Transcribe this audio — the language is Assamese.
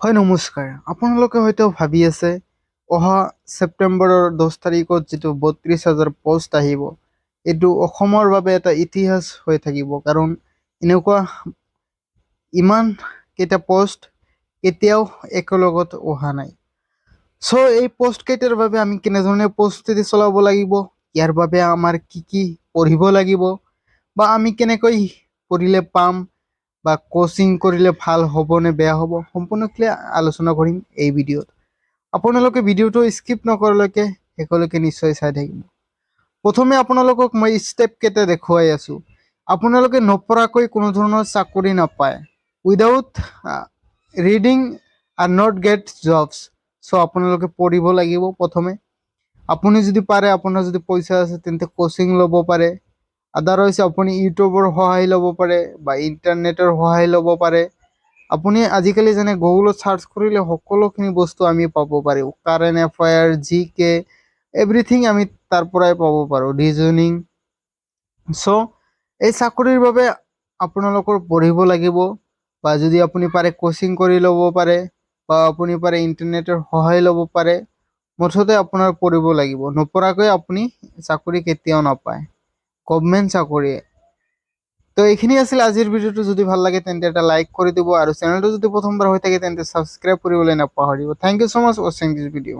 হয় নমস্কাৰ। আপোনালোকে হয়তো ভাবি আছে অহা ছেপ্টেম্বৰৰ 10 তাৰিখত যিটো 32,000 পোষ্ট আহিব এইটো অসমৰ বাবে এটা ইতিহাস হৈ থাকিব, কাৰণ এনেকুৱা ইমান কেইটা পোষ্ট কেতিয়াও একেলগত অহা নাই। এই পোষ্ট কেইটাৰ বাবে আমি কেনেধৰণে প্ৰস্তুতি চলাব লাগিব, ইয়াৰ বাবে আমাৰ কি পঢ়িব লাগিব বা আমি কেনেকৈ পঢ়িলে পাম বা কোচিং কৰিলে ভাল হ'ব নে বেয়া হ'ব, সম্পূৰ্ণকৈ আলোচনা কৰিম এই ভিডিঅ'ত। আপোনালোকে ভিডিঅ'টো স্কিপ নকৰালৈকে শেষলৈকে নিশ্চয় চাই থাকিব। প্ৰথমে আপোনালোকক মই ষ্টেপ কেইটা দেখুৱাই আছোঁ। আপোনালোকে নপঢ়াকৈ কোনো ধৰণৰ চাকৰি নাপায়। Without reading are not get jobs. আপোনালোকে পঢ়িব লাগিব প্ৰথমে। আপুনি যদি পাৰে, আপোনাৰ যদি পইচা আছে তেন্তে কোচিং ল'ব পাৰে। আদাৰৱাইজ আপুনি ইউটিউবৰ সহায় ল'ব পাৰে বা ইণ্টাৰনেটৰ সহায় ল'ব পাৰে। আপুনি আজিকালি যেনে গুগলত চাৰ্চ কৰিলে সকলোখিনি বস্তু আমি পাব পাৰোঁ। কাৰেণ্ট এফেয়াৰ, GK, এভৰিথিং আমি তাৰ পৰাই পাব পাৰোঁ, ৰিজনিং। এই চাকৰিৰ বাবে আপোনালোকৰ পঢ়িব লাগিব, বা যদি আপুনি পাৰে কোচিং কৰি ল'ব পাৰে, বা আপুনি পাৰে ইণ্টাৰনেটৰ সহায় ল'ব পাৰে। মুঠতে আপোনাৰ পঢ়িব লাগিব। নপঢ়াকৈ আপুনি চাকৰি কেতিয়াও নাপায়, গভমেণ্ট চাকৰি। এইখিনি আছিল আজিৰ ভিডিঅ'টো। যদি ভাল লাগে তেন্তে এটা লাইক কৰি দিব, আৰু চেনেলটো যদি প্ৰথমবাৰ হৈ থাকে তেন্তে ছাবস্ক্ৰাইব কৰিবলৈ নাপাহৰিব। থেংক ইউ ছ' মাছ ৱাচিং দিছ ভিডিঅ'।